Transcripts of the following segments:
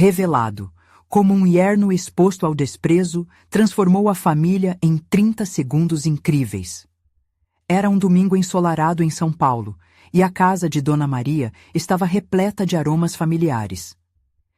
revelado, como um yerno exposto ao desprezo, transformou a família em 30 segundos incríveis. Era um domingo ensolarado em São Paulo, e a casa de Dona Maria estava repleta de aromas familiares.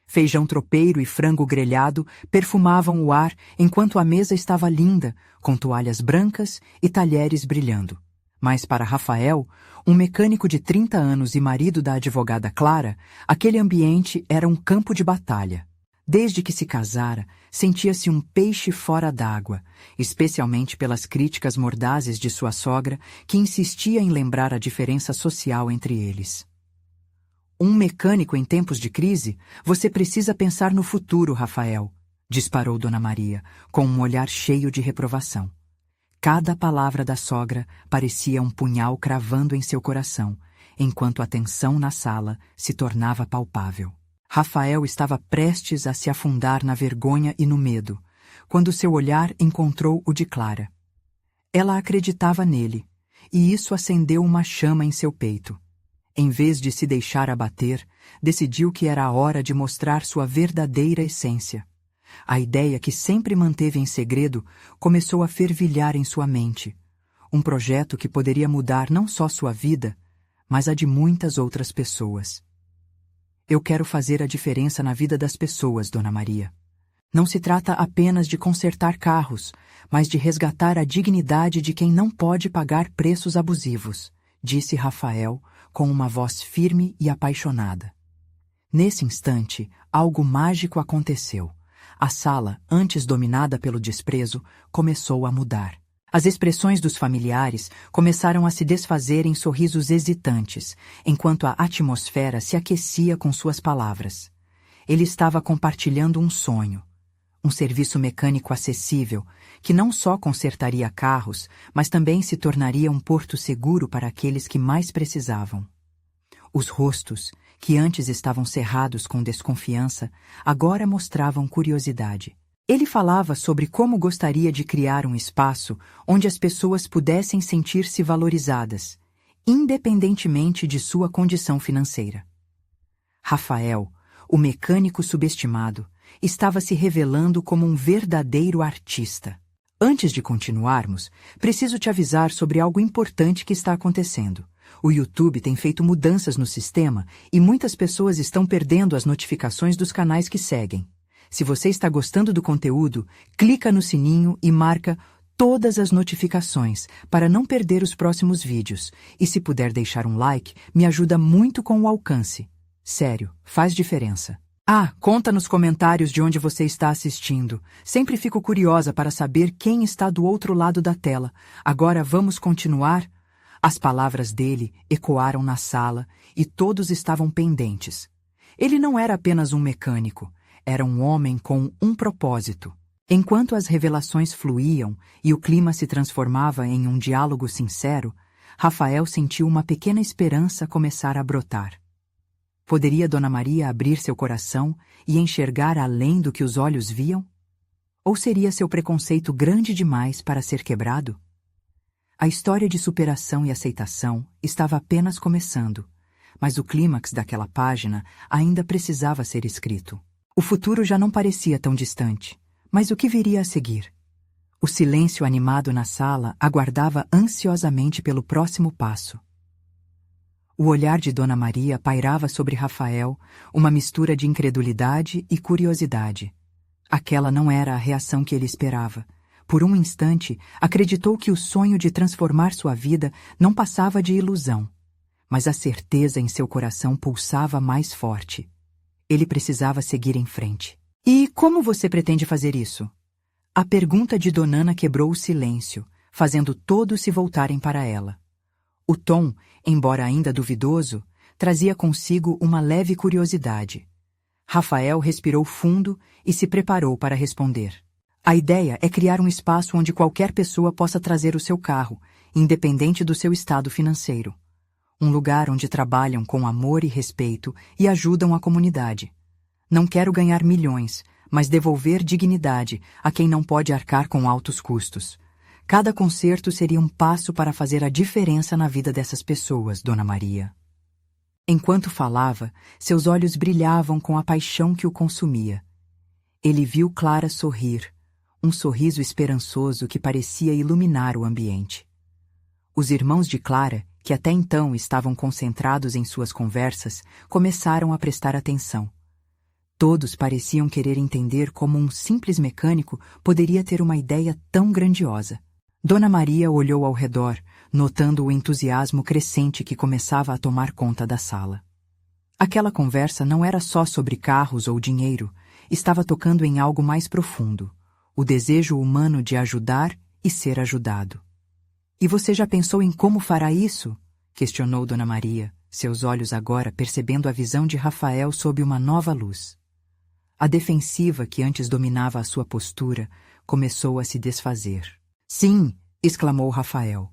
Feijão tropeiro e frango grelhado perfumavam o ar enquanto a mesa estava linda, com toalhas brancas e talheres brilhando. Mas para Rafael, um mecânico de 30 anos e marido da advogada Clara, aquele ambiente era um campo de batalha. Desde que se casara, sentia-se um peixe fora d'água, especialmente pelas críticas mordazes de sua sogra, que insistia em lembrar a diferença social entre eles. Um mecânico em tempos de crise? Você precisa pensar no futuro, Rafael, disparou Dona Maria, com um olhar cheio de reprovação. Cada palavra da sogra parecia um punhal cravando em seu coração, enquanto a tensão na sala se tornava palpável. Rafael estava prestes a se afundar na vergonha e no medo, quando seu olhar encontrou o de Clara. Ela acreditava nele, e isso acendeu uma chama em seu peito. Em vez de se deixar abater, decidiu que era a hora de mostrar sua verdadeira essência. A ideia que sempre manteve em segredo começou a fervilhar em sua mente. Um projeto que poderia mudar não só sua vida, mas a de muitas outras pessoas. Eu quero fazer a diferença na vida das pessoas, Dona Maria. Não se trata apenas de consertar carros, mas de resgatar a dignidade de quem não pode pagar preços abusivos, disse Rafael, com uma voz firme e apaixonada. Nesse instante, algo mágico aconteceu. A sala, antes dominada pelo desprezo, começou a mudar. As expressões dos familiares começaram a se desfazer em sorrisos hesitantes, enquanto a atmosfera se aquecia com suas palavras. Ele estava compartilhando um sonho. Um serviço mecânico acessível, que não só consertaria carros, mas também se tornaria um porto seguro para aqueles que mais precisavam. Os rostos, que antes estavam cerrados com desconfiança, agora mostravam curiosidade. Ele falava sobre como gostaria de criar um espaço onde as pessoas pudessem sentir-se valorizadas, independentemente de sua condição financeira. Rafael, o mecânico subestimado, estava se revelando como um verdadeiro artista. Antes de continuarmos, preciso te avisar sobre algo importante que está acontecendo. O YouTube tem feito mudanças no sistema e muitas pessoas estão perdendo as notificações dos canais que seguem. Se você está gostando do conteúdo, clica no sininho e marca todas as notificações para não perder os próximos vídeos. E se puder deixar um like, me ajuda muito com o alcance. Sério, faz diferença. Conta nos comentários de onde você está assistindo. Sempre fico curiosa para saber quem está do outro lado da tela. Agora vamos continuar? As palavras dele ecoaram na sala e todos estavam pendentes. Ele não era apenas um mecânico, era um homem com um propósito. Enquanto as revelações fluíam e o clima se transformava em um diálogo sincero, Rafael sentiu uma pequena esperança começar a brotar. Poderia Dona Maria abrir seu coração e enxergar além do que os olhos viam? Ou seria seu preconceito grande demais para ser quebrado? A história de superação e aceitação estava apenas começando, mas o clímax daquela página ainda precisava ser escrito. O futuro já não parecia tão distante, mas o que viria a seguir? O silêncio animado na sala aguardava ansiosamente pelo próximo passo. O olhar de Dona Maria pairava sobre Rafael, uma mistura de incredulidade e curiosidade. Aquela não era a reação que ele esperava. Por um instante, acreditou que o sonho de transformar sua vida não passava de ilusão. Mas a certeza em seu coração pulsava mais forte. Ele precisava seguir em frente. E como você pretende fazer isso? A pergunta de Donana quebrou o silêncio, fazendo todos se voltarem para ela. O tom, embora ainda duvidoso, trazia consigo uma leve curiosidade. Rafael respirou fundo e se preparou para responder. A ideia é criar um espaço onde qualquer pessoa possa trazer o seu carro, independente do seu estado financeiro. Um lugar onde trabalham com amor e respeito e ajudam a comunidade. Não quero ganhar milhões, mas devolver dignidade a quem não pode arcar com altos custos. Cada concerto seria um passo para fazer a diferença na vida dessas pessoas, Dona Maria. Enquanto falava, seus olhos brilhavam com a paixão que o consumia. Ele viu Clara sorrir, um sorriso esperançoso que parecia iluminar o ambiente. Os irmãos de Clara, que até então estavam concentrados em suas conversas, começaram a prestar atenção. Todos pareciam querer entender como um simples mecânico poderia ter uma ideia tão grandiosa. Dona Maria olhou ao redor, notando o entusiasmo crescente que começava a tomar conta da sala. Aquela conversa não era só sobre carros ou dinheiro, estava tocando em algo mais profundo, o desejo humano de ajudar e ser ajudado. "E você já pensou em como fará isso?" questionou Dona Maria, seus olhos agora percebendo a visão de Rafael sob uma nova luz. A defensiva que antes dominava a sua postura começou a se desfazer. "Sim", exclamou Rafael.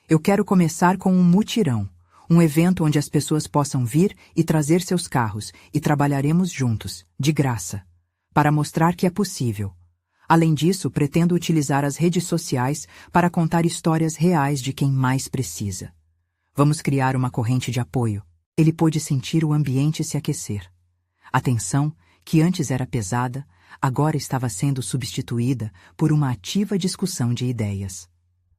"Eu quero começar com um mutirão, um evento onde as pessoas possam vir e trazer seus carros e trabalharemos juntos, de graça, para mostrar que é possível. Além disso, pretendo utilizar as redes sociais para contar histórias reais de quem mais precisa. Vamos criar uma corrente de apoio." Ele pôde sentir o ambiente se aquecer. A tensão, que antes era pesada, agora estava sendo substituída por uma ativa discussão de ideias.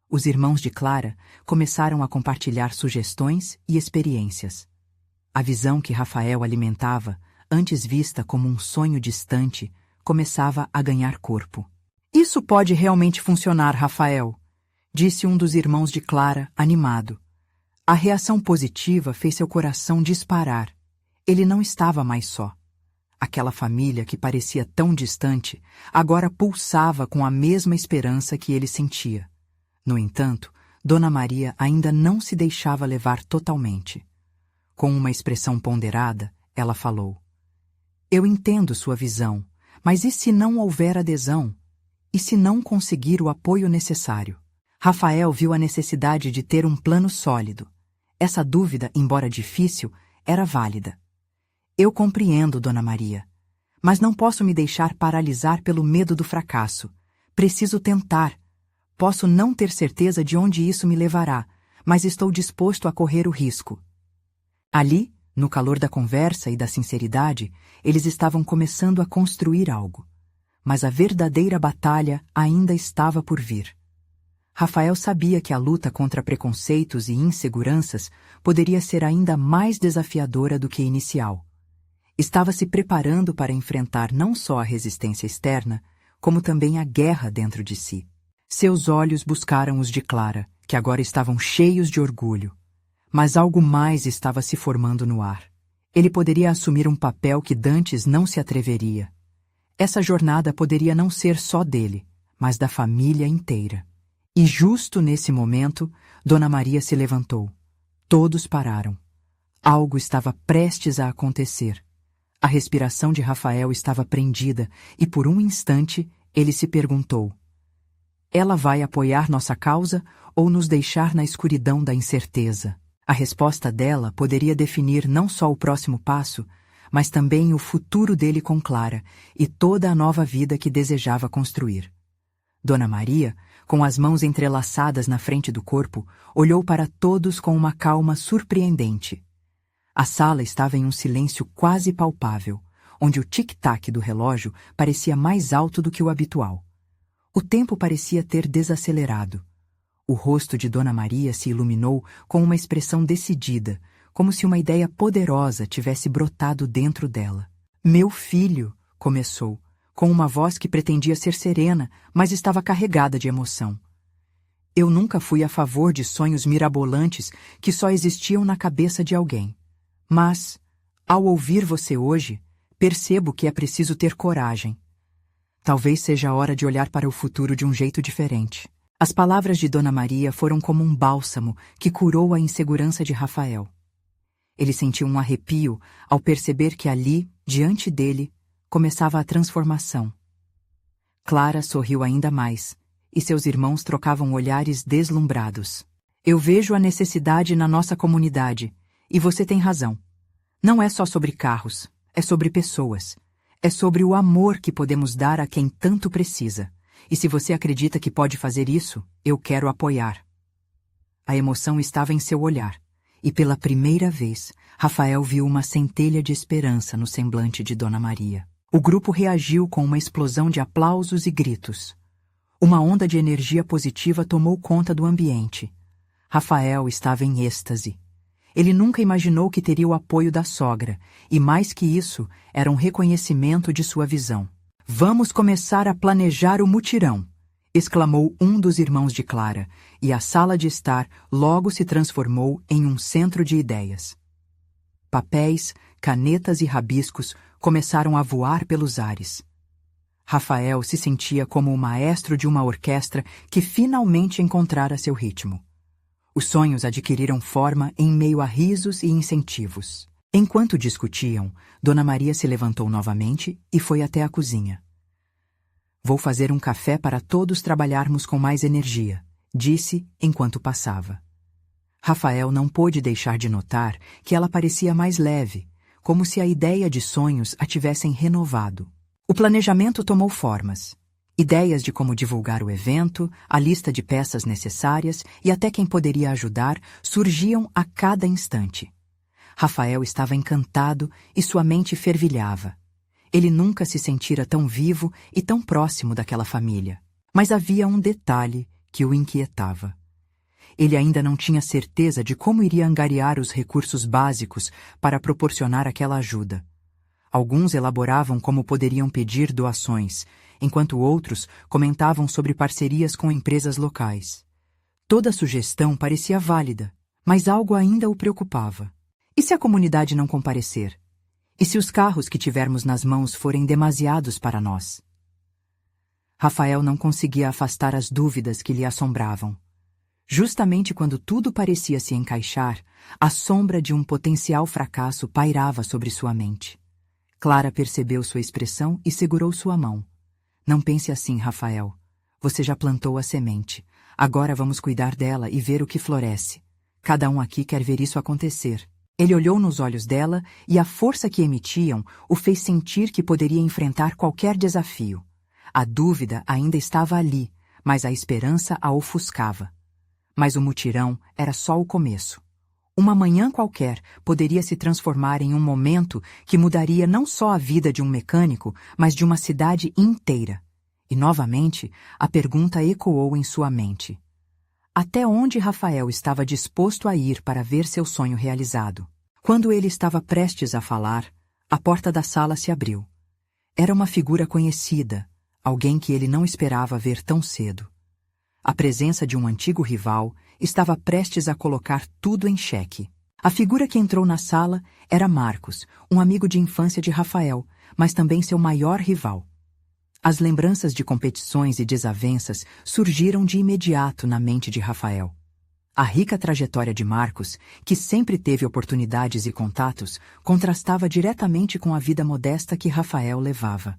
Os irmãos de Clara começaram a compartilhar sugestões e experiências. A visão que Rafael alimentava, antes vista como um sonho distante, começava a ganhar corpo. "Isso pode realmente funcionar, Rafael", disse um dos irmãos de Clara, animado. A reação positiva fez seu coração disparar. Ele não estava mais só. Aquela família que parecia tão distante, agora pulsava com a mesma esperança que ele sentia. No entanto, Dona Maria ainda não se deixava levar totalmente. Com uma expressão ponderada, ela falou: "Eu entendo sua visão, mas e se não houver adesão? E se não conseguir o apoio necessário?" Rafael viu a necessidade de ter um plano sólido. Essa dúvida, embora difícil, era válida. "Eu compreendo, Dona Maria, mas não posso me deixar paralisar pelo medo do fracasso. Preciso tentar. Posso não ter certeza de onde isso me levará, mas estou disposto a correr o risco." Ali, no calor da conversa e da sinceridade, eles estavam começando a construir algo. Mas a verdadeira batalha ainda estava por vir. Rafael sabia que a luta contra preconceitos e inseguranças poderia ser ainda mais desafiadora do que inicial. Estava se preparando para enfrentar não só a resistência externa, como também a guerra dentro de si. Seus olhos buscaram os de Clara, que agora estavam cheios de orgulho. Mas algo mais estava se formando no ar. Ele poderia assumir um papel que dantes não se atreveria. Essa jornada poderia não ser só dele, mas da família inteira. E justo nesse momento, Dona Maria se levantou. Todos pararam. Algo estava prestes a acontecer. A respiração de Rafael estava prendida e por um instante ele se perguntou: ela vai apoiar nossa causa ou nos deixar na escuridão da incerteza? A resposta dela poderia definir não só o próximo passo, mas também o futuro dele com Clara e toda a nova vida que desejava construir. Dona Maria, com as mãos entrelaçadas na frente do corpo, olhou para todos com uma calma surpreendente. A sala estava em um silêncio quase palpável, onde o tic-tac do relógio parecia mais alto do que o habitual. O tempo parecia ter desacelerado. O rosto de Dona Maria se iluminou com uma expressão decidida, como se uma ideia poderosa tivesse brotado dentro dela. "Meu filho", começou, com uma voz que pretendia ser serena, mas estava carregada de emoção. "Eu nunca fui a favor de sonhos mirabolantes que só existiam na cabeça de alguém. Mas, ao ouvir você hoje, percebo que é preciso ter coragem. Talvez seja a hora de olhar para o futuro de um jeito diferente." As palavras de Dona Maria foram como um bálsamo que curou a insegurança de Rafael. Ele sentiu um arrepio ao perceber que ali, diante dele, começava a transformação. Clara sorriu ainda mais, e seus irmãos trocavam olhares deslumbrados. "Eu vejo a necessidade na nossa comunidade, e você tem razão. Não é só sobre carros, é sobre pessoas. É sobre o amor que podemos dar a quem tanto precisa. E se você acredita que pode fazer isso, eu quero apoiar." A emoção estava em seu olhar, E pela primeira vez, Rafael viu uma centelha de esperança no semblante de Dona Maria. O grupo reagiu com uma explosão de aplausos e gritos. Uma onda de energia positiva tomou conta do ambiente. Rafael estava em êxtase. Ele nunca imaginou que teria o apoio da sogra, e mais que isso, era um reconhecimento de sua visão. "Vamos começar a planejar o mutirão", exclamou um dos irmãos de Clara, e a sala de estar logo se transformou em um centro de ideias. Papéis, canetas e rabiscos começaram a voar pelos ares. Rafael se sentia como o maestro de uma orquestra que finalmente encontrara seu ritmo. Os sonhos adquiriram forma em meio a risos e incentivos. Enquanto discutiam, Dona Maria se levantou novamente e foi até a cozinha. "Vou fazer um café para todos trabalharmos com mais energia", disse enquanto passava. Rafael não pôde deixar de notar que ela parecia mais leve, como se a ideia de sonhos a tivessem renovado. O planejamento tomou formas. Ideias de como divulgar o evento, a lista de peças necessárias e até quem poderia ajudar surgiam a cada instante. Rafael estava encantado e sua mente fervilhava. Ele nunca se sentira tão vivo e tão próximo daquela família. Mas havia um detalhe que o inquietava. Ele ainda não tinha certeza de como iria angariar os recursos básicos para proporcionar aquela ajuda. Alguns elaboravam como poderiam pedir doações, enquanto outros comentavam sobre parcerias com empresas locais. Toda sugestão parecia válida, mas algo ainda o preocupava. E se a comunidade não comparecer? E se os carros que tivermos nas mãos forem demasiados para nós? Rafael não conseguia afastar as dúvidas que lhe assombravam. Justamente quando tudo parecia se encaixar, a sombra de um potencial fracasso pairava sobre sua mente. Clara percebeu sua expressão e segurou sua mão. "Não pense assim, Rafael. Você já plantou a semente. Agora vamos cuidar dela e ver o que floresce. Cada um aqui quer ver isso acontecer." Ele olhou nos olhos dela e a força que emitiam o fez sentir que poderia enfrentar qualquer desafio. A dúvida ainda estava ali, mas a esperança a ofuscava. Mas o mutirão era só o começo. Uma manhã qualquer poderia se transformar em um momento que mudaria não só a vida de um mecânico, mas de uma cidade inteira. E novamente, a pergunta ecoou em sua mente. Até onde Rafael estava disposto a ir para ver seu sonho realizado? Quando ele estava prestes a falar, a porta da sala se abriu. Era uma figura conhecida, alguém que ele não esperava ver tão cedo. A presença de um antigo rival estava prestes a colocar tudo em xeque. A figura que entrou na sala era Marcos, um amigo de infância de Rafael, mas também seu maior rival. As lembranças de competições e desavenças surgiram de imediato na mente de Rafael. A rica trajetória de Marcos, que sempre teve oportunidades e contatos, contrastava diretamente com a vida modesta que Rafael levava.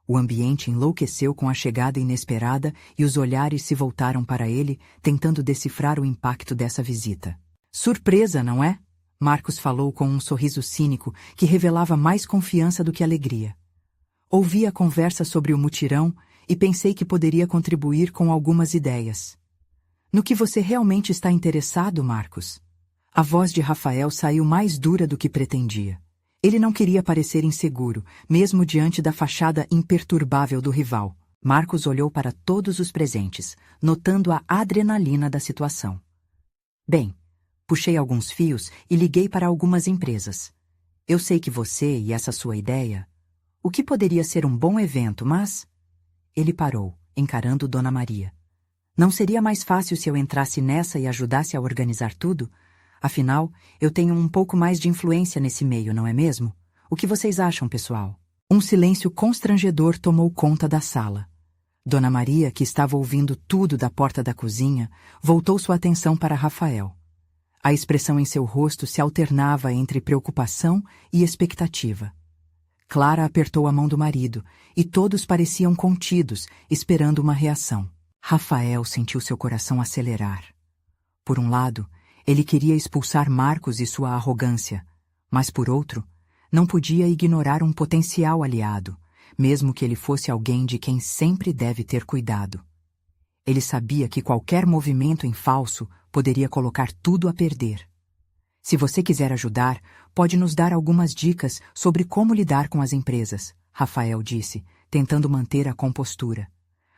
O ambiente enlouqueceu com a chegada inesperada e os olhares se voltaram para ele, tentando decifrar o impacto dessa visita. "Surpresa, não é?" Marcos falou com um sorriso cínico que revelava mais confiança do que alegria. "Ouvi a conversa sobre o mutirão e pensei que poderia contribuir com algumas ideias." "No que você realmente está interessado, Marcos?" A voz de Rafael saiu mais dura do que pretendia. Ele não queria parecer inseguro, mesmo diante da fachada imperturbável do rival. Marcos olhou para todos os presentes, notando a adrenalina da situação. "Bem, puxei alguns fios e liguei para algumas empresas. Eu sei que você e essa sua ideia... O que poderia ser um bom evento, mas..." Ele parou, encarando Dona Maria. "Não seria mais fácil se eu entrasse nessa e ajudasse a organizar tudo? Afinal, eu tenho um pouco mais de influência nesse meio, não é mesmo? O que vocês acham, pessoal?" Um silêncio constrangedor tomou conta da sala. Dona Maria, que estava ouvindo tudo da porta da cozinha, voltou sua atenção para Rafael. A expressão em seu rosto se alternava entre preocupação e expectativa. Clara apertou a mão do marido, e todos pareciam contidos, esperando uma reação. Rafael sentiu seu coração acelerar. Por um lado, ele queria expulsar Marcos e sua arrogância, mas por outro, não podia ignorar um potencial aliado, mesmo que ele fosse alguém de quem sempre deve ter cuidado. Ele sabia que qualquer movimento em falso poderia colocar tudo a perder. Se você quiser ajudar, pode nos dar algumas dicas sobre como lidar com as empresas, Rafael disse, tentando manter a compostura.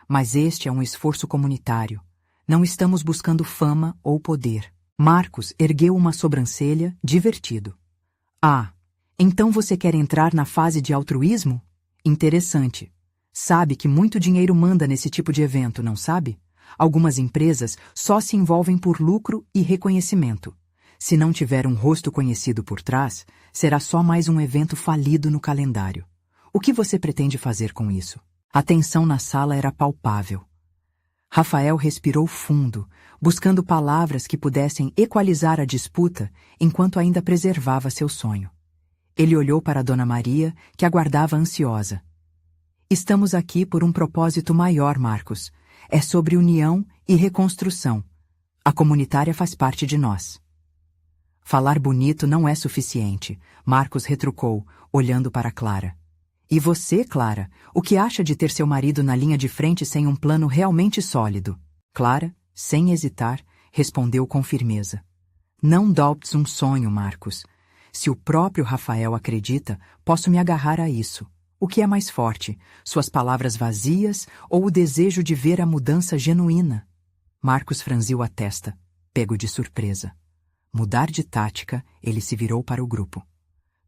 Mas este é um esforço comunitário. Não estamos buscando fama ou poder. Marcos ergueu uma sobrancelha, divertido. Ah, então você quer entrar na fase de altruísmo? Interessante. Sabe que muito dinheiro manda nesse tipo de evento, não sabe? Algumas empresas só se envolvem por lucro e reconhecimento. Se não tiver um rosto conhecido por trás, será só mais um evento falido no calendário. O que você pretende fazer com isso? A tensão na sala era palpável. Rafael respirou fundo, buscando palavras que pudessem equalizar a disputa enquanto ainda preservava seu sonho. Ele olhou para Dona Maria, que aguardava ansiosa. Estamos aqui por um propósito maior, Marcos. É sobre união e reconstrução. A comunitária faz parte de nós. Falar bonito não é suficiente, Marcos retrucou, olhando para Clara. E você, Clara, o que acha de ter seu marido na linha de frente sem um plano realmente sólido? Clara, sem hesitar, respondeu com firmeza. Não doubtes um sonho, Marcos. Se o próprio Rafael acredita, posso me agarrar a isso. O que é mais forte, suas palavras vazias ou o desejo de ver a mudança genuína? Marcos franziu a testa, pego de surpresa. Mudar de tática, ele se virou para o grupo.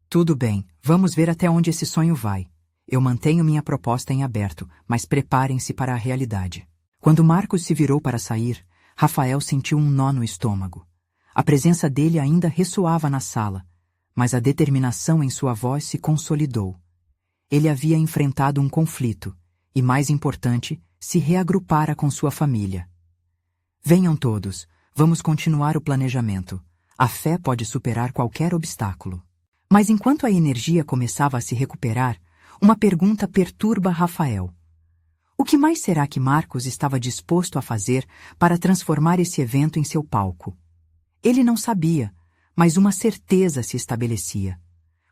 Tudo bem, vamos ver até onde esse sonho vai. Eu mantenho minha proposta em aberto, mas preparem-se para a realidade. Quando Marcos se virou para sair, Rafael sentiu um nó no estômago. A presença dele ainda ressoava na sala, mas a determinação em sua voz se consolidou. Ele havia enfrentado um conflito e, mais importante, se reagrupara com sua família. Venham todos, vamos continuar o planejamento. A fé pode superar qualquer obstáculo. Mas enquanto a energia começava a se recuperar, uma pergunta perturba Rafael. O que mais será que Marcos estava disposto a fazer para transformar esse evento em seu palco? Ele não sabia, mas uma certeza se estabelecia.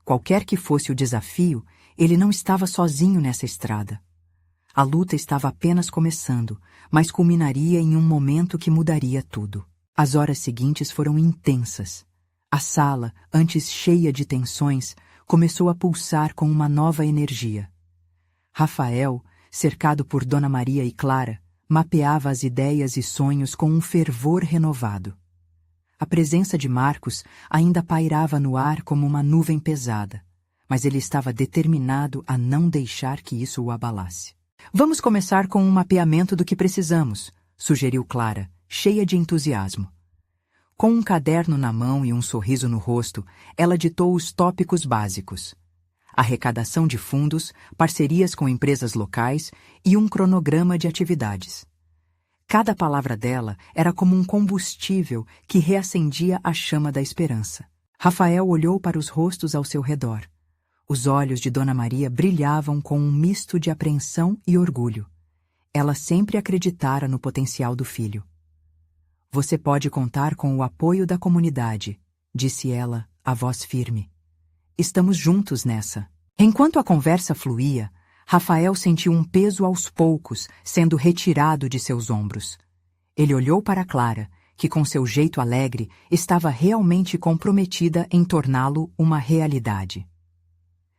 Qualquer que fosse o desafio, ele não estava sozinho nessa estrada. A luta estava apenas começando, mas culminaria em um momento que mudaria tudo. As horas seguintes foram intensas. A sala, antes cheia de tensões, começou a pulsar com uma nova energia. Rafael, cercado por Dona Maria e Clara, mapeava as ideias e sonhos com um fervor renovado. A presença de Marcos ainda pairava no ar como uma nuvem pesada, mas ele estava determinado a não deixar que isso o abalasse. Vamos começar com um mapeamento do que precisamos, sugeriu Clara, cheia de entusiasmo. Com um caderno na mão e um sorriso no rosto, ela ditou os tópicos básicos. Arrecadação de fundos, parcerias com empresas locais e um cronograma de atividades. Cada palavra dela era como um combustível que reacendia a chama da esperança. Rafael olhou para os rostos ao seu redor. Os olhos de Dona Maria brilhavam com um misto de apreensão e orgulho. Ela sempre acreditara no potencial do filho. Você pode contar com o apoio da comunidade, disse ela, a voz firme. Estamos juntos nessa. Enquanto a conversa fluía, Rafael sentiu um peso aos poucos sendo retirado de seus ombros. Ele olhou para Clara, que com seu jeito alegre estava realmente comprometida em torná-lo uma realidade.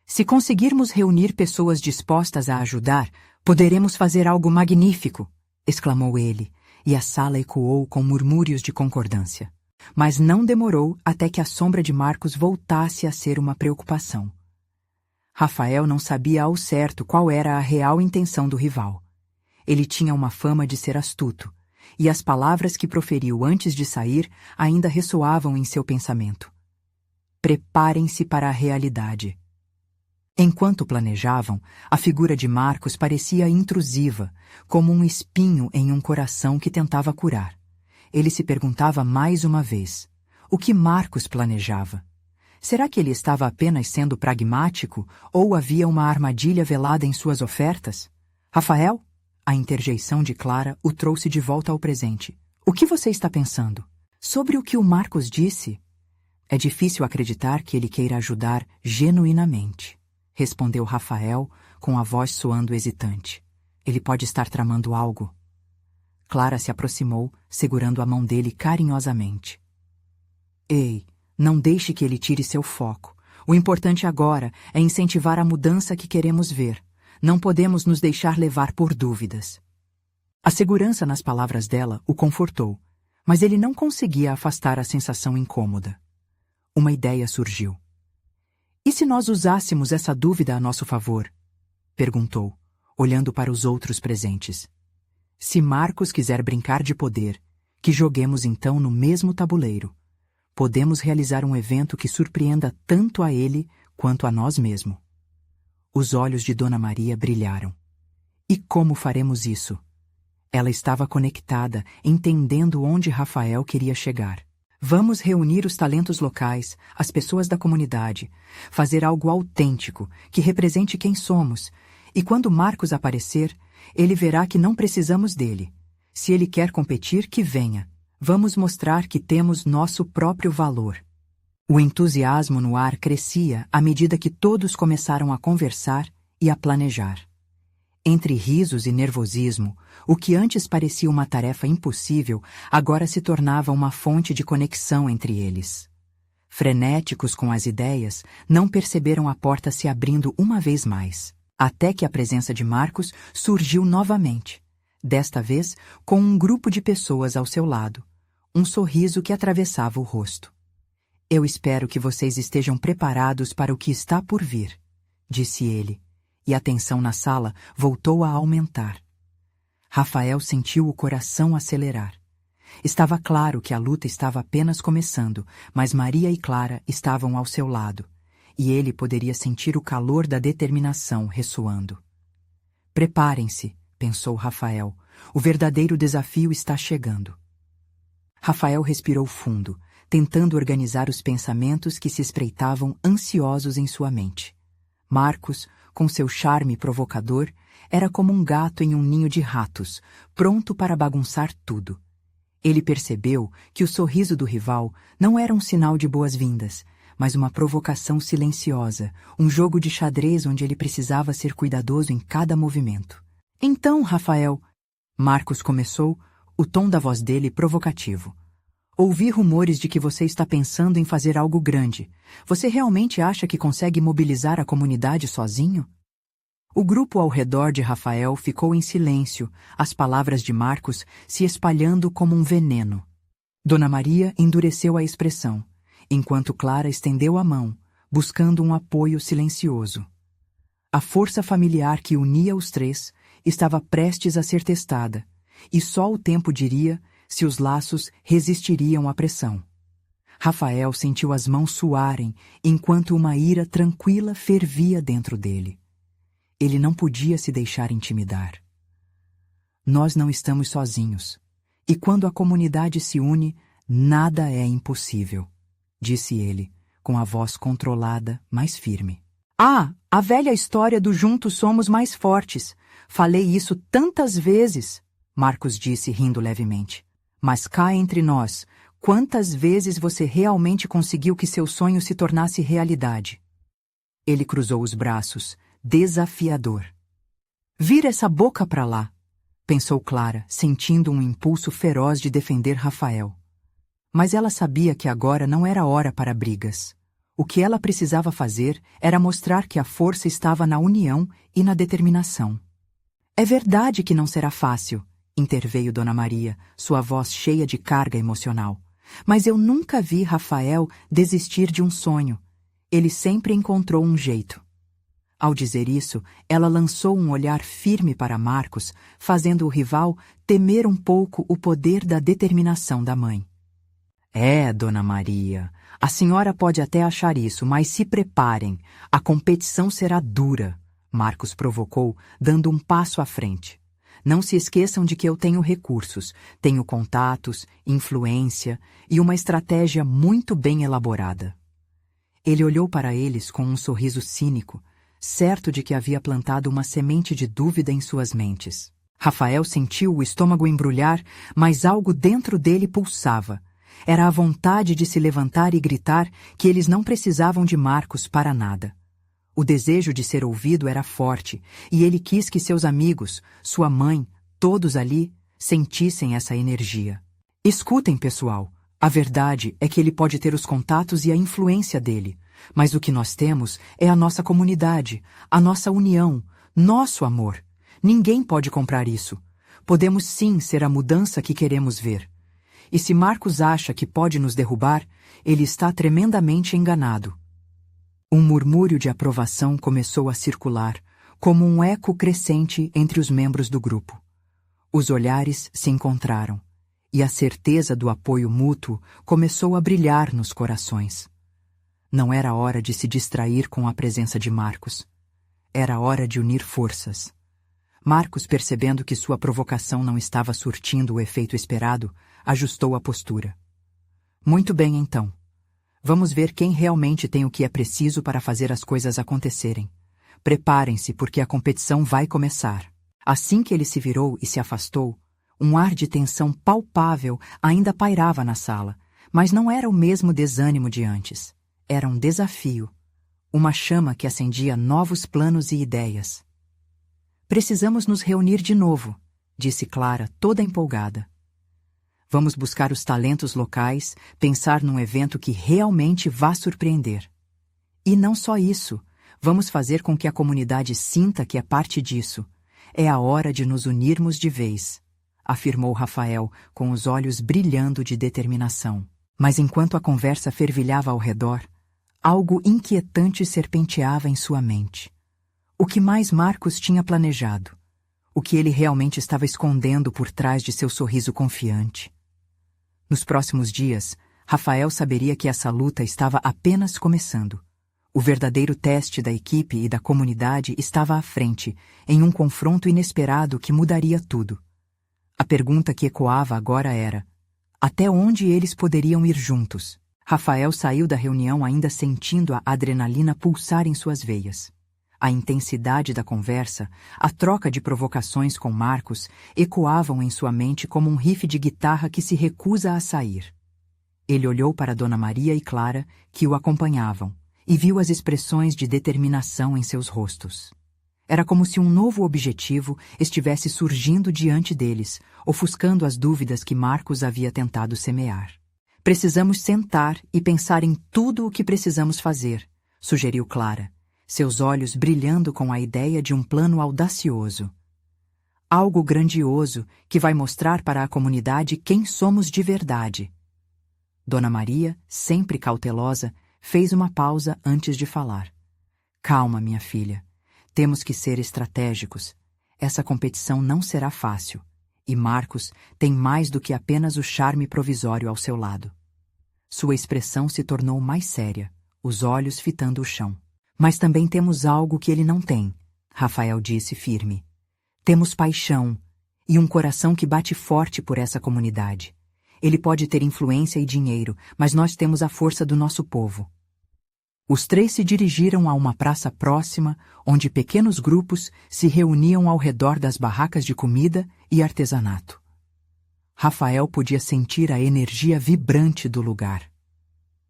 Se conseguirmos reunir pessoas dispostas a ajudar, poderemos fazer algo magnífico, exclamou ele, e a sala ecoou com murmúrios de concordância. Mas não demorou até que a sombra de Marcos voltasse a ser uma preocupação. Rafael não sabia ao certo qual era a real intenção do rival. Ele tinha uma fama de ser astuto, e as palavras que proferiu antes de sair ainda ressoavam em seu pensamento. Preparem-se para a realidade. Enquanto planejavam, a figura de Marcos parecia intrusiva, como um espinho em um coração que tentava curar. Ele se perguntava mais uma vez: o que Marcos planejava? Será que ele estava apenas sendo pragmático ou havia uma armadilha velada em suas ofertas? Rafael? A interjeição de Clara o trouxe de volta ao presente. O que você está pensando? Sobre o que o Marcos disse? É difícil acreditar que ele queira ajudar genuinamente, respondeu Rafael com a voz soando hesitante. Ele pode estar tramando algo. Clara se aproximou, segurando a mão dele carinhosamente. Ei, Não deixe que ele tire seu foco. O importante agora é incentivar a mudança que queremos ver. Não podemos nos deixar levar por dúvidas. A segurança nas palavras dela o confortou, mas ele não conseguia afastar a sensação incômoda. Uma ideia surgiu. E se nós usássemos essa dúvida a nosso favor? Perguntou, olhando para os outros presentes. Se Marcos quiser brincar de poder, que joguemos então no mesmo tabuleiro. Podemos realizar um evento que surpreenda tanto a ele quanto a nós mesmos. Os olhos de Dona Maria brilharam. E como faremos isso? Ela estava conectada, entendendo onde Rafael queria chegar. Vamos reunir os talentos locais, as pessoas da comunidade, fazer algo autêntico, que represente quem somos, e quando Marcos aparecer, ele verá que não precisamos dele. Se ele quer competir, que venha. Vamos mostrar que temos nosso próprio valor. O entusiasmo no ar crescia à medida que todos começaram a conversar e a planejar. Entre risos e nervosismo, o que antes parecia uma tarefa impossível, agora se tornava uma fonte de conexão entre eles. Frenéticos com as ideias, não perceberam a porta se abrindo uma vez mais, até que a presença de Marcos surgiu novamente, desta vez com um grupo de pessoas ao seu lado, um sorriso que atravessava o rosto. Eu espero que vocês estejam preparados para o que está por vir, disse ele, e a tensão na sala voltou a aumentar. Rafael sentiu o coração acelerar. Estava claro que a luta estava apenas começando, mas Maria e Clara estavam ao seu lado, e ele poderia sentir o calor da determinação ressoando. Preparem-se, pensou Rafael, o verdadeiro desafio está chegando. Rafael respirou fundo, tentando organizar os pensamentos que se espreitavam ansiosos em sua mente. Marcos, com seu charme provocador, era como um gato em um ninho de ratos, pronto para bagunçar tudo. Ele percebeu que o sorriso do rival não era um sinal de boas-vindas, mas uma provocação silenciosa, um jogo de xadrez onde ele precisava ser cuidadoso em cada movimento. Então, Rafael, Marcos começou, o tom da voz dele provocativo. Ouvi rumores de que você está pensando em fazer algo grande. Você realmente acha que consegue mobilizar a comunidade sozinho? O grupo ao redor de Rafael ficou em silêncio, as palavras de Marcos se espalhando como um veneno. Dona Maria endureceu a expressão, enquanto Clara estendeu a mão, buscando um apoio silencioso. A força familiar que unia os três estava prestes a ser testada, e só o tempo diria se os laços resistiriam à pressão. Rafael sentiu as mãos suarem enquanto uma ira tranquila fervia dentro dele. Ele não podia se deixar intimidar. Nós não estamos sozinhos, e quando a comunidade se une, nada é impossível, disse ele, com a voz controlada, mas firme. Ah, a velha história do juntos somos mais fortes. Falei isso tantas vezes, Marcos disse rindo levemente. Mas cá entre nós, quantas vezes você realmente conseguiu que seu sonho se tornasse realidade? Ele cruzou os braços, desafiador. Vira essa boca pra lá, pensou Clara, sentindo um impulso feroz de defender Rafael. Mas ela sabia que agora não era hora para brigas. O que ela precisava fazer era mostrar que a força estava na união e na determinação. É verdade que não será fácil, interveio Dona Maria, sua voz cheia de carga emocional. Mas eu nunca vi Rafael desistir de um sonho. Ele sempre encontrou um jeito. Ao dizer isso, ela lançou um olhar firme para Marcos, fazendo o rival temer um pouco o poder da determinação da mãe. É, Dona Maria, a senhora pode até achar isso, mas se preparem, a competição será dura, Marcos provocou, dando um passo à frente. Não se esqueçam de que eu tenho recursos, tenho contatos, influência e uma estratégia muito bem elaborada. Ele olhou para eles com um sorriso cínico, certo de que havia plantado uma semente de dúvida em suas mentes. Rafael sentiu o estômago embrulhar, mas algo dentro dele pulsava. Era a vontade de se levantar e gritar que eles não precisavam de Marcos para nada. O desejo de ser ouvido era forte, e ele quis que seus amigos, sua mãe, todos ali, sentissem essa energia. Escutem, pessoal, A verdade é que ele pode ter os contatos e a influência dele, mas o que nós temos é a nossa comunidade, a nossa união, nosso amor. Ninguém pode comprar isso. Podemos sim ser a mudança que queremos ver. E se Marcos acha que pode nos derrubar, ele está tremendamente enganado. Um murmúrio de aprovação começou a circular, como um eco crescente entre os membros do grupo. Os olhares se encontraram, e a certeza do apoio mútuo começou a brilhar nos corações. Não era hora de se distrair com a presença de Marcos. Era hora de unir forças. Marcos, percebendo que sua provocação não estava surtindo o efeito esperado, ajustou a postura. Muito bem, então. Vamos ver quem realmente tem o que é preciso para fazer as coisas acontecerem. Preparem-se, porque a competição vai começar. Assim que ele se virou e se afastou, um ar de tensão palpável ainda pairava na sala, mas não era o mesmo desânimo de antes. Era um desafio, uma chama que acendia novos planos e ideias. Precisamos nos reunir de novo, disse Clara, toda empolgada. Vamos buscar os talentos locais, pensar num evento que realmente vá surpreender. E não só isso, vamos fazer com que a comunidade sinta que é parte disso. É a hora de nos unirmos de vez, afirmou Rafael, com os olhos brilhando de determinação. Mas enquanto a conversa fervilhava ao redor, algo inquietante serpenteava em sua mente. O que mais Marcos tinha planejado? O que ele realmente estava escondendo por trás de seu sorriso confiante? Nos próximos dias, Rafael saberia que essa luta estava apenas começando. O verdadeiro teste da equipe e da comunidade estava à frente, em um confronto inesperado que mudaria tudo. A pergunta que ecoava agora era: até onde eles poderiam ir juntos? Rafael saiu da reunião ainda sentindo a adrenalina pulsar em suas veias. A intensidade da conversa, a troca de provocações com Marcos, ecoavam em sua mente como um riff de guitarra que se recusa a sair. Ele olhou para Dona Maria e Clara, que o acompanhavam, e viu as expressões de determinação em seus rostos. Era como se um novo objetivo estivesse surgindo diante deles, ofuscando as dúvidas que Marcos havia tentado semear. Precisamos sentar e pensar em tudo o que precisamos fazer, sugeriu Clara, seus olhos brilhando com a ideia de um plano audacioso. Algo grandioso que vai mostrar para a comunidade quem somos de verdade. Dona Maria, sempre cautelosa, fez uma pausa antes de falar. Calma, minha filha. Temos que ser estratégicos. Essa competição não será fácil. E Marcos tem mais do que apenas o charme provisório ao seu lado. Sua expressão se tornou mais séria, os olhos fitando o chão. Mas também temos algo que ele não tem, Rafael disse firme. Temos paixão e um coração que bate forte por essa comunidade. Ele pode ter influência e dinheiro, mas nós temos a força do nosso povo. Os três se dirigiram a uma praça próxima, onde pequenos grupos se reuniam ao redor das barracas de comida e artesanato. Rafael podia sentir a energia vibrante do lugar.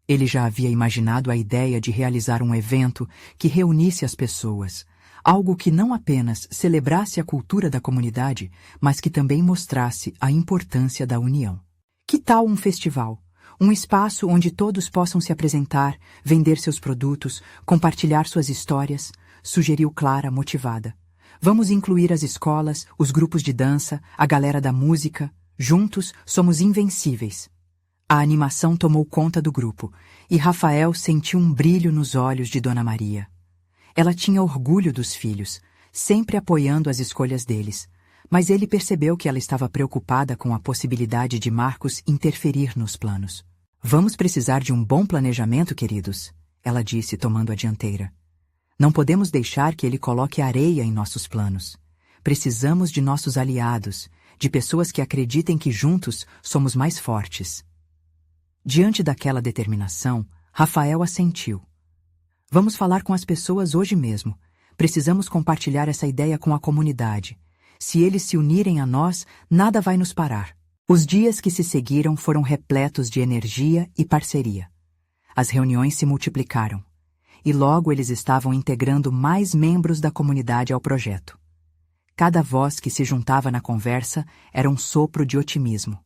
Ele já havia imaginado a ideia de realizar um evento que reunisse as pessoas, algo que não apenas celebrasse a cultura da comunidade, mas que também mostrasse a importância da união. Que tal um festival? Um espaço onde todos possam se apresentar, vender seus produtos, compartilhar suas histórias, sugeriu Clara, motivada. Vamos incluir as escolas, os grupos de dança, a galera da música. Juntos somos invencíveis. A animação tomou conta do grupo, e Rafael sentiu um brilho nos olhos de Dona Maria. Ela tinha orgulho dos filhos, sempre apoiando as escolhas deles, mas ele percebeu que ela estava preocupada com a possibilidade de Marcos interferir nos planos. Vamos precisar de um bom planejamento, queridos, ela disse, tomando a dianteira. Não podemos deixar que ele coloque areia em nossos planos. Precisamos de nossos aliados, de pessoas que acreditem que juntos somos mais fortes. Diante daquela determinação, Rafael assentiu. Vamos falar com as pessoas hoje mesmo. Precisamos compartilhar essa ideia com a comunidade. Se eles se unirem a nós, nada vai nos parar. Os dias que se seguiram foram repletos de energia e parceria. As reuniões se multiplicaram, e logo eles estavam integrando mais membros da comunidade ao projeto. Cada voz que se juntava na conversa era um sopro de otimismo.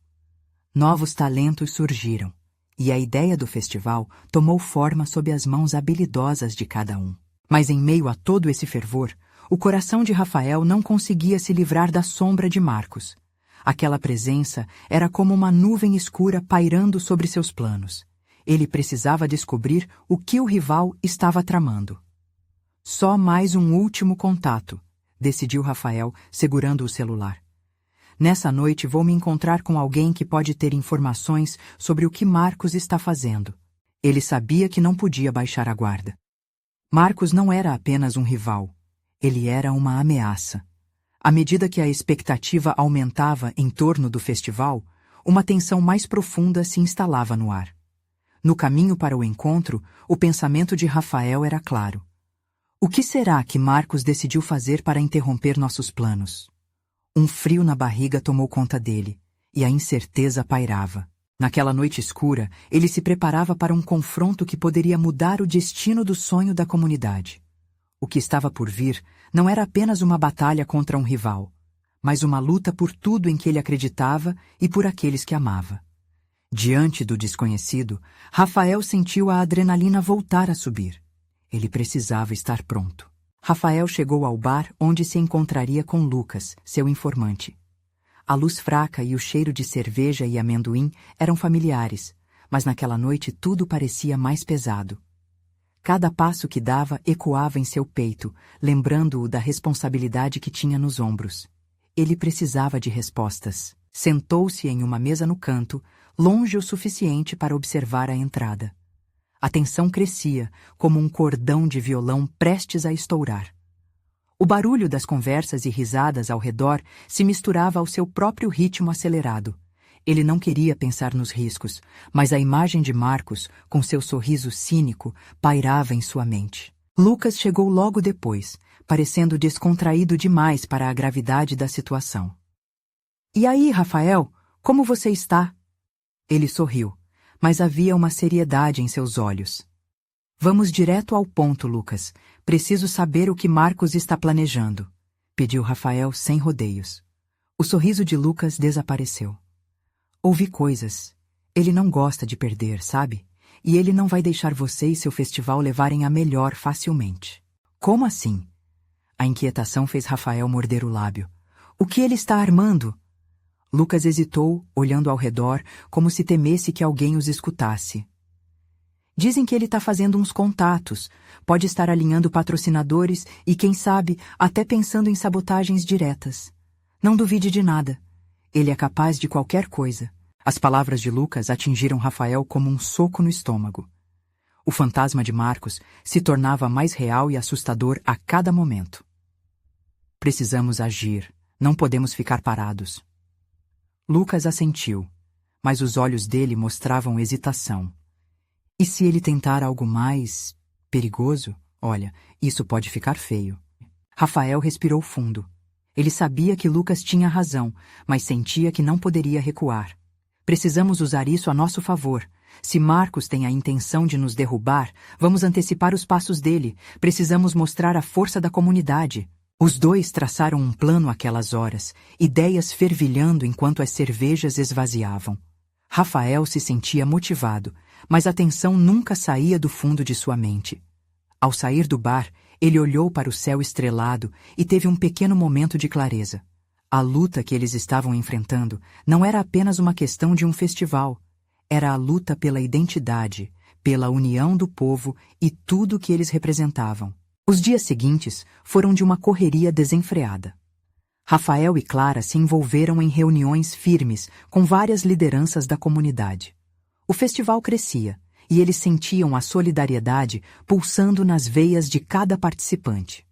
Novos talentos surgiram, e a ideia do festival tomou forma sob as mãos habilidosas de cada um. Mas em meio a todo esse fervor, o coração de Rafael não conseguia se livrar da sombra de Marcos. Aquela presença era como uma nuvem escura pairando sobre seus planos. Ele precisava descobrir o que o rival estava tramando. Só mais um último contato, decidiu Rafael, segurando o celular. Nessa noite vou me encontrar com alguém que pode ter informações sobre o que Marcos está fazendo. Ele sabia que não podia baixar a guarda. Marcos não era apenas um rival. Ele era uma ameaça. À medida que a expectativa aumentava em torno do festival, uma tensão mais profunda se instalava no ar. No caminho para o encontro, o pensamento de Rafael era claro. O que será que Marcos decidiu fazer para interromper nossos planos? Um frio na barriga tomou conta dele, e a incerteza pairava. Naquela noite escura, ele se preparava para um confronto que poderia mudar o destino do sonho da comunidade. O que estava por vir não era apenas uma batalha contra um rival, mas uma luta por tudo em que ele acreditava e por aqueles que amava. Diante do desconhecido, Rafael sentiu a adrenalina voltar a subir. Ele precisava estar pronto. Rafael chegou ao bar onde se encontraria com Lucas, seu informante. A luz fraca e o cheiro de cerveja e amendoim eram familiares, mas naquela noite tudo parecia mais pesado. Cada passo que dava ecoava em seu peito, lembrando-o da responsabilidade que tinha nos ombros. Ele precisava de respostas. Sentou-se em uma mesa no canto, longe o suficiente para observar a entrada. A tensão crescia, como um cordão de violão prestes a estourar. O barulho das conversas e risadas ao redor se misturava ao seu próprio ritmo acelerado. Ele não queria pensar nos riscos, mas a imagem de Marcos, com seu sorriso cínico, pairava em sua mente. Lucas chegou logo depois, parecendo descontraído demais para a gravidade da situação. "E aí, Rafael, como você está?" Ele sorriu, mas havia uma seriedade em seus olhos. "Vamos direto ao ponto, Lucas. Preciso saber o que Marcos está planejando", pediu Rafael sem rodeios. O sorriso de Lucas desapareceu. "Ouvi coisas. Ele não gosta de perder, sabe? E ele não vai deixar você e seu festival levarem a melhor facilmente." "Como assim?" A inquietação fez Rafael morder o lábio. "O que ele está armando?" Lucas hesitou, olhando ao redor, como se temesse que alguém os escutasse. "Dizem que ele está fazendo uns contatos, pode estar alinhando patrocinadores e, quem sabe, até pensando em sabotagens diretas. Não duvide de nada. Ele é capaz de qualquer coisa." As palavras de Lucas atingiram Rafael como um soco no estômago. O fantasma de Marcos se tornava mais real e assustador a cada momento. "Precisamos agir. Não podemos ficar parados." Lucas assentiu, mas os olhos dele mostravam hesitação. "E se ele tentar algo mais perigoso? Olha, isso pode ficar feio." Rafael respirou fundo. Ele sabia que Lucas tinha razão, mas sentia que não poderia recuar. "Precisamos usar isso a nosso favor. Se Marcos tem a intenção de nos derrubar, vamos antecipar os passos dele. Precisamos mostrar a força da comunidade." Os dois traçaram um plano àquelas horas, ideias fervilhando enquanto as cervejas esvaziavam. Rafael se sentia motivado, mas a tensão nunca saía do fundo de sua mente. Ao sair do bar, ele olhou para o céu estrelado e teve um pequeno momento de clareza. A luta que eles estavam enfrentando não era apenas uma questão de um festival. Era a luta pela identidade, pela união do povo e tudo o que eles representavam. Os dias seguintes foram de uma correria desenfreada. Rafael e Clara se envolveram em reuniões firmes com várias lideranças da comunidade. O festival crescia e eles sentiam a solidariedade pulsando nas veias de cada participante.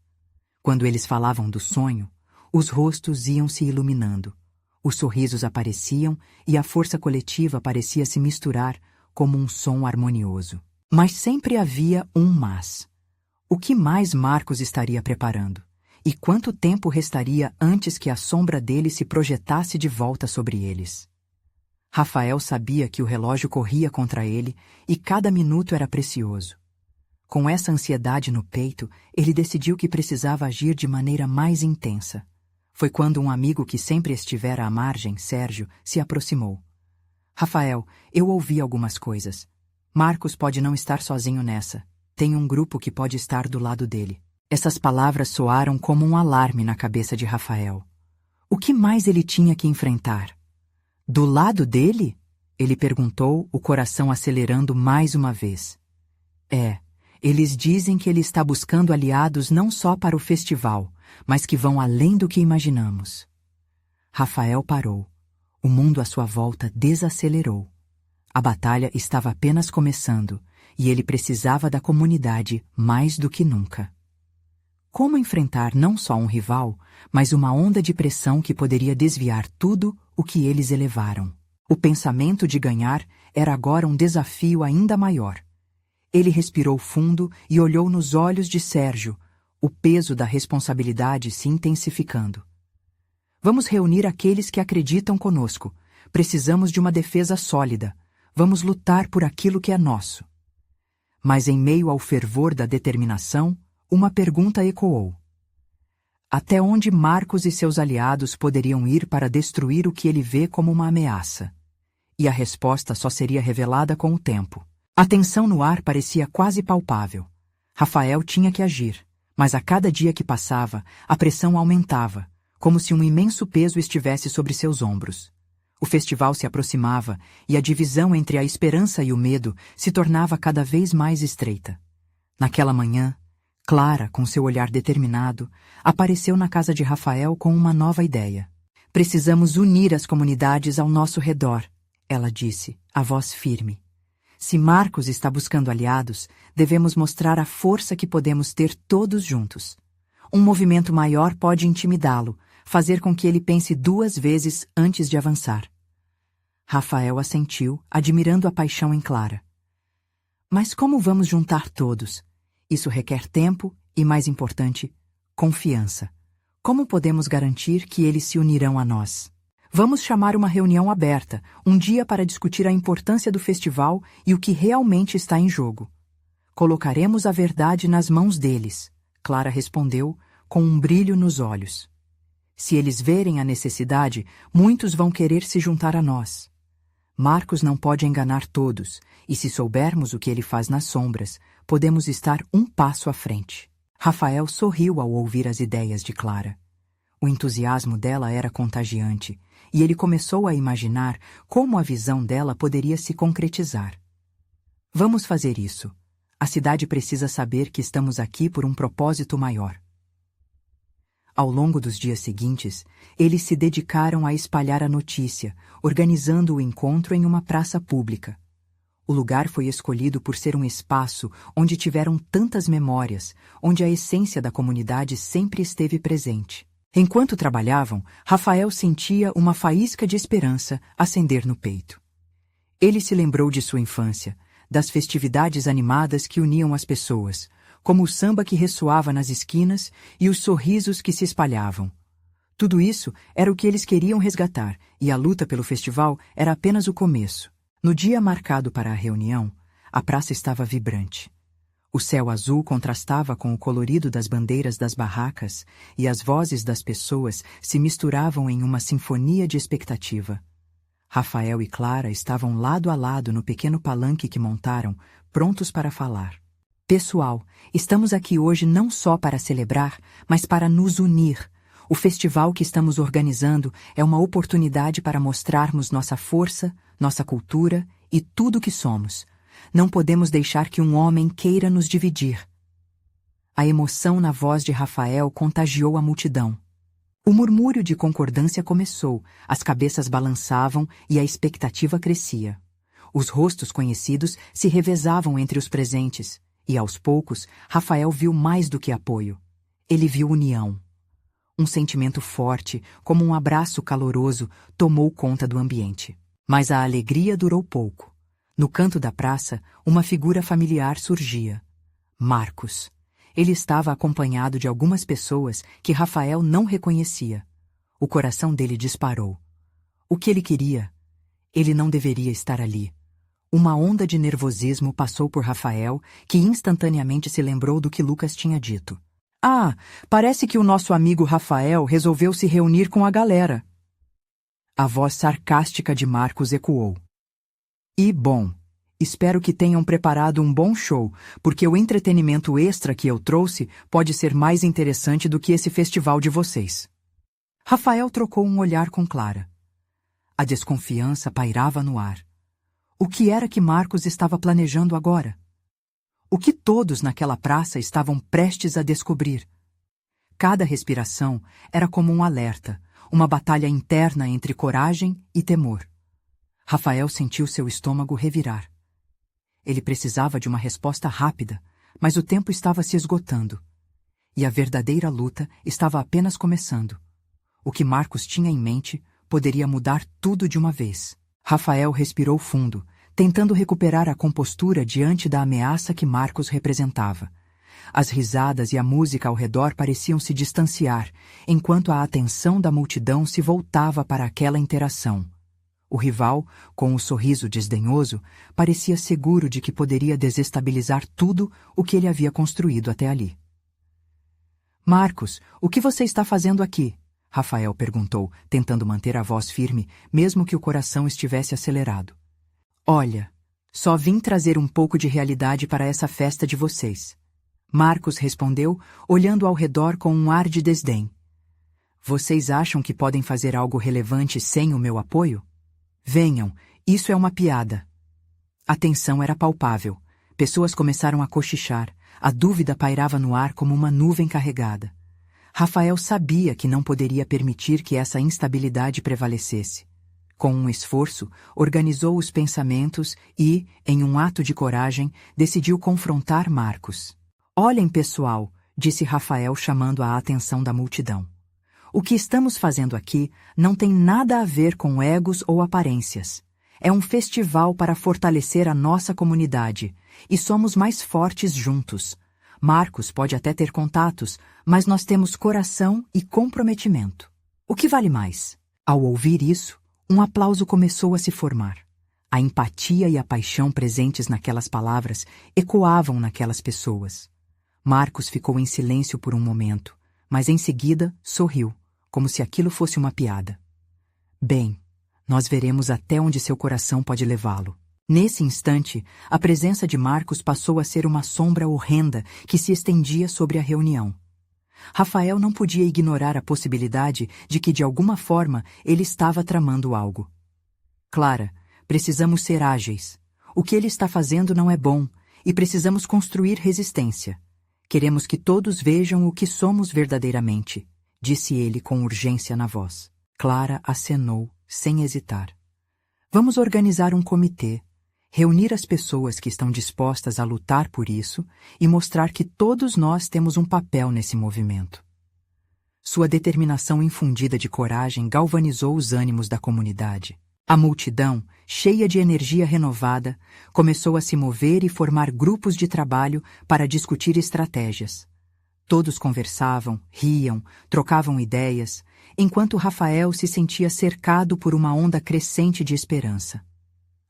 Quando eles falavam do sonho, os rostos iam se iluminando, os sorrisos apareciam e a força coletiva parecia se misturar como um som harmonioso. Mas sempre havia um mas. O que mais Marcos estaria preparando? E quanto tempo restaria antes que a sombra dele se projetasse de volta sobre eles? Rafael sabia que o relógio corria contra ele e cada minuto era precioso. Com essa ansiedade no peito, ele decidiu que precisava agir de maneira mais intensa. Foi quando um amigo que sempre estivera à margem, Sérgio, se aproximou. Rafael, eu ouvi algumas coisas. Marcos pode não estar sozinho nessa. Tem um grupo que pode estar do lado dele. Essas palavras soaram como um alarme na cabeça de Rafael. O que mais ele tinha que enfrentar? Do lado dele? Ele perguntou, o coração acelerando mais uma vez. Eles dizem que ele está buscando aliados não só para o festival, mas que vão além do que imaginamos. Rafael parou. O mundo à sua volta desacelerou. A batalha estava apenas começando, e ele precisava da comunidade mais do que nunca. Como enfrentar não só um rival, mas uma onda de pressão que poderia desviar tudo o que eles elevaram? O pensamento de ganhar era agora um desafio ainda maior. Ele respirou fundo e olhou nos olhos de Sérgio, o peso da responsabilidade se intensificando. Vamos reunir aqueles que acreditam conosco. Precisamos de uma defesa sólida. Vamos lutar por aquilo que é nosso. Mas em meio ao fervor da determinação, uma pergunta ecoou. Até onde Marcos e seus aliados poderiam ir para destruir o que ele vê como uma ameaça? E a resposta só seria revelada com o tempo. A tensão no ar parecia quase palpável. Rafael tinha que agir, mas a cada dia que passava, a pressão aumentava, como se um imenso peso estivesse sobre seus ombros. O festival se aproximava e a divisão entre a esperança e o medo se tornava cada vez mais estreita. Naquela manhã, Clara, com seu olhar determinado, apareceu na casa de Rafael com uma nova ideia. Precisamos unir as comunidades ao nosso redor, ela disse, a voz firme. Se Marcos está buscando aliados, devemos mostrar a força que podemos ter todos juntos. Um movimento maior pode intimidá-lo, fazer com que ele pense 2 vezes antes de avançar. Rafael assentiu, admirando a paixão em Clara. Mas como vamos juntar todos? Isso requer tempo e, mais importante, confiança. Como podemos garantir que eles se unirão a nós? Vamos chamar uma reunião aberta, um dia para discutir a importância do festival e o que realmente está em jogo. Colocaremos a verdade nas mãos deles, Clara respondeu, com um brilho nos olhos. Se eles verem a necessidade, muitos vão querer se juntar a nós. Marcos não pode enganar todos, e se soubermos o que ele faz nas sombras, podemos estar um passo à frente. Rafael sorriu ao ouvir as ideias de Clara. O entusiasmo dela era contagiante, e ele começou a imaginar como a visão dela poderia se concretizar. Vamos fazer isso. A cidade precisa saber que estamos aqui por um propósito maior. Ao longo dos dias seguintes, eles se dedicaram a espalhar a notícia, organizando o encontro em uma praça pública. O lugar foi escolhido por ser um espaço onde tiveram tantas memórias, onde a essência da comunidade sempre esteve presente. Enquanto trabalhavam, Rafael sentia uma faísca de esperança acender no peito. Ele se lembrou de sua infância, das festividades animadas que uniam as pessoas, como o samba que ressoava nas esquinas e os sorrisos que se espalhavam. Tudo isso era o que eles queriam resgatar, e a luta pelo festival era apenas o começo. No dia marcado para a reunião, a praça estava vibrante. O céu azul contrastava com o colorido das bandeiras das barracas e as vozes das pessoas se misturavam em uma sinfonia de expectativa. Rafael e Clara estavam lado a lado no pequeno palanque que montaram, prontos para falar. Pessoal, estamos aqui hoje não só para celebrar, mas para nos unir. O festival que estamos organizando é uma oportunidade para mostrarmos nossa força, nossa cultura e tudo o que somos. Não podemos deixar que um homem queira nos dividir. A emoção na voz de Rafael contagiou a multidão. O murmúrio de concordância começou, as cabeças balançavam e a expectativa crescia. Os rostos conhecidos se revezavam entre os presentes. E, aos poucos, Rafael viu mais do que apoio. Ele viu união. Um sentimento forte, como um abraço caloroso, tomou conta do ambiente. Mas a alegria durou pouco. No canto da praça, uma figura familiar surgia. Marcos. Ele estava acompanhado de algumas pessoas que Rafael não reconhecia. O coração dele disparou. O que ele queria? Ele não deveria estar ali. Uma onda de nervosismo passou por Rafael, que instantaneamente se lembrou do que Lucas tinha dito. Ah, parece que o nosso amigo Rafael resolveu se reunir com a galera. A voz sarcástica de Marcos ecoou. E, bom, espero que tenham preparado um bom show, porque o entretenimento extra que eu trouxe pode ser mais interessante do que esse festival de vocês. Rafael trocou um olhar com Clara. A desconfiança pairava no ar. O que era que Marcos estava planejando agora? O que todos naquela praça estavam prestes a descobrir? Cada respiração era como um alerta, uma batalha interna entre coragem e temor. Rafael sentiu seu estômago revirar. Ele precisava de uma resposta rápida, mas o tempo estava se esgotando. E a verdadeira luta estava apenas começando. O que Marcos tinha em mente poderia mudar tudo de uma vez. Rafael respirou fundo, tentando recuperar a compostura diante da ameaça que Marcos representava. As risadas e a música ao redor pareciam se distanciar, enquanto a atenção da multidão se voltava para aquela interação. O rival, com um sorriso desdenhoso, parecia seguro de que poderia desestabilizar tudo o que ele havia construído até ali. Marcos, o que você está fazendo aqui? Rafael perguntou, tentando manter a voz firme, mesmo que o coração estivesse acelerado. Olha, só vim trazer um pouco de realidade para essa festa de vocês. Marcos respondeu, olhando ao redor com um ar de desdém. Vocês acham que podem fazer algo relevante sem o meu apoio? Venham, isso é uma piada. A tensão era palpável. Pessoas começaram a cochichar. A dúvida pairava no ar como uma nuvem carregada. Rafael sabia que não poderia permitir que essa instabilidade prevalecesse. Com um esforço, organizou os pensamentos e, em um ato de coragem, decidiu confrontar Marcos. Olhem, pessoal, disse Rafael chamando a atenção da multidão. O que estamos fazendo aqui não tem nada a ver com egos ou aparências. É um festival para fortalecer a nossa comunidade, e somos mais fortes juntos. Marcos pode até ter contatos, mas nós temos coração e comprometimento. O que vale mais? Ao ouvir isso, um aplauso começou a se formar. A empatia e a paixão presentes naquelas palavras ecoavam naquelas pessoas. Marcos ficou em silêncio por um momento, mas em seguida sorriu, como se aquilo fosse uma piada. Bem, nós veremos até onde seu coração pode levá-lo. Nesse instante, a presença de Marcos passou a ser uma sombra horrenda que se estendia sobre a reunião. Rafael não podia ignorar a possibilidade de que, de alguma forma, ele estava tramando algo. Clara, precisamos ser ágeis. O que ele está fazendo não é bom, e precisamos construir resistência. Queremos que todos vejam o que somos verdadeiramente, disse ele com urgência na voz. Clara acenou, sem hesitar. Vamos organizar um comitê, reunir as pessoas que estão dispostas a lutar por isso e mostrar que todos nós temos um papel nesse movimento. Sua determinação infundida de coragem galvanizou os ânimos da comunidade. A multidão, cheia de energia renovada, começou a se mover e formar grupos de trabalho para discutir estratégias. Todos conversavam, riam, trocavam ideias, enquanto Rafael se sentia cercado por uma onda crescente de esperança.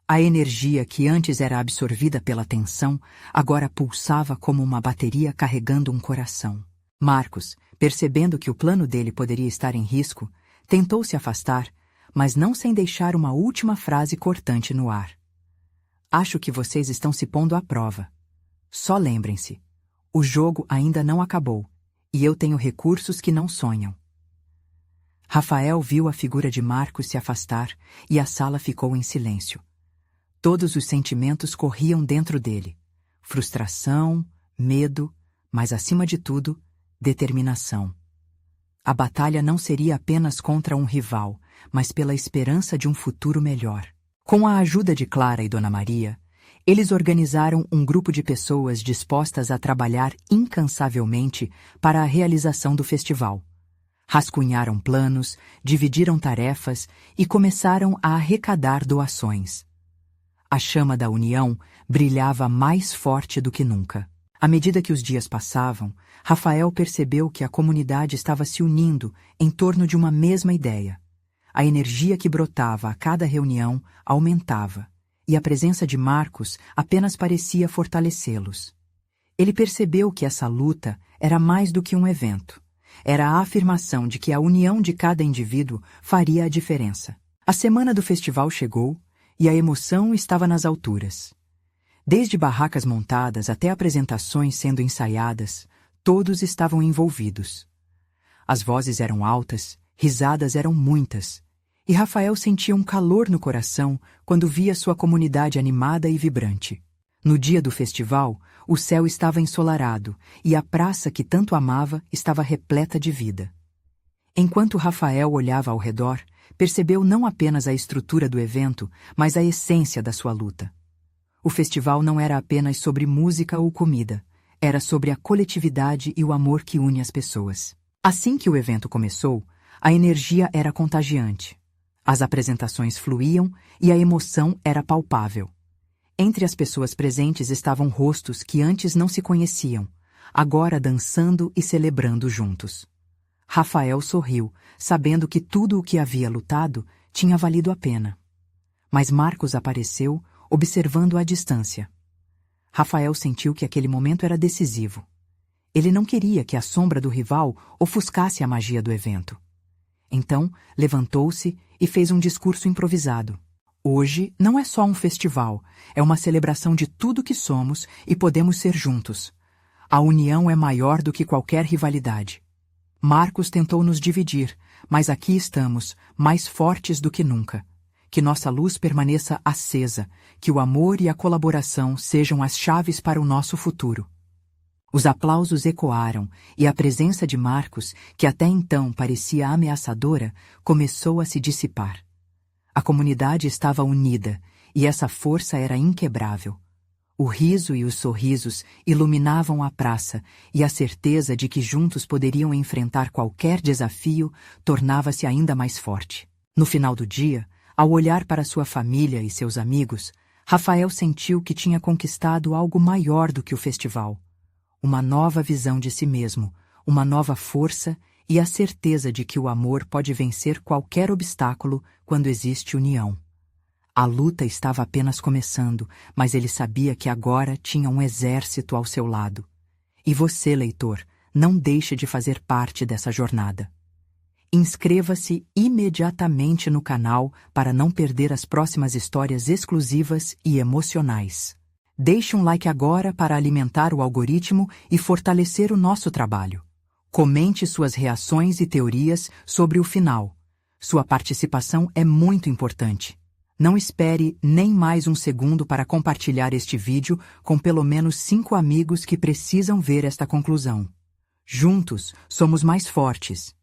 A energia que antes era absorvida pela tensão, agora pulsava como uma bateria carregando um coração. Marcos, percebendo que o plano dele poderia estar em risco, tentou se afastar, mas não sem deixar uma última frase cortante no ar. Acho que vocês estão se pondo à prova. Só lembrem-se, o jogo ainda não acabou, e eu tenho recursos que não sonham. Rafael viu a figura de Marcos se afastar e a sala ficou em silêncio. Todos os sentimentos corriam dentro dele. Frustração, medo, mas acima de tudo, determinação. A batalha não seria apenas contra um rival, mas pela esperança de um futuro melhor. Com a ajuda de Clara e Dona Maria, eles organizaram um grupo de pessoas dispostas a trabalhar incansavelmente para a realização do festival. Rascunharam planos, dividiram tarefas e começaram a arrecadar doações. A chama da união brilhava mais forte do que nunca. À medida que os dias passavam, Rafael percebeu que a comunidade estava se unindo em torno de uma mesma ideia. A energia que brotava a cada reunião aumentava, e a presença de Marcos apenas parecia fortalecê-los. Ele percebeu que essa luta era mais do que um evento. Era a afirmação de que a união de cada indivíduo faria a diferença. A semana do festival chegou, e a emoção estava nas alturas. Desde barracas montadas até apresentações sendo ensaiadas, todos estavam envolvidos. As vozes eram altas, risadas eram muitas, e Rafael sentia um calor no coração quando via sua comunidade animada e vibrante. No dia do festival, o céu estava ensolarado e a praça que tanto amava estava repleta de vida. Enquanto Rafael olhava ao redor, percebeu não apenas a estrutura do evento, mas a essência da sua luta. O festival não era apenas sobre música ou comida, era sobre a coletividade e o amor que une as pessoas. Assim que o evento começou, a energia era contagiante. As apresentações fluíam e a emoção era palpável. Entre as pessoas presentes estavam rostos que antes não se conheciam, agora dançando e celebrando juntos. Rafael sorriu, sabendo que tudo o que havia lutado tinha valido a pena. Mas Marcos apareceu, observando à distância. Rafael sentiu que aquele momento era decisivo. Ele não queria que a sombra do rival ofuscasse a magia do evento. Então, levantou-se e fez um discurso improvisado. Hoje não é só um festival, é uma celebração de tudo que somos e podemos ser juntos. A união é maior do que qualquer rivalidade. Marcos tentou nos dividir, mas aqui estamos, mais fortes do que nunca. Que nossa luz permaneça acesa, que o amor e a colaboração sejam as chaves para o nosso futuro. Os aplausos ecoaram e a presença de Marcos, que até então parecia ameaçadora, começou a se dissipar. A comunidade estava unida e essa força era inquebrável. O riso e os sorrisos iluminavam a praça e a certeza de que juntos poderiam enfrentar qualquer desafio tornava-se ainda mais forte. No final do dia, ao olhar para sua família e seus amigos, Rafael sentiu que tinha conquistado algo maior do que o festival. Uma nova visão de si mesmo, uma nova força e a certeza de que o amor pode vencer qualquer obstáculo quando existe união. A luta estava apenas começando, mas ele sabia que agora tinha um exército ao seu lado. E você, leitor, não deixe de fazer parte dessa jornada. Inscreva-se imediatamente no canal para não perder as próximas histórias exclusivas e emocionais. Deixe um like agora para alimentar o algoritmo e fortalecer o nosso trabalho. Comente suas reações e teorias sobre o final. Sua participação é muito importante. Não espere nem mais um segundo para compartilhar este vídeo com pelo menos 5 amigos que precisam ver esta conclusão. Juntos, somos mais fortes.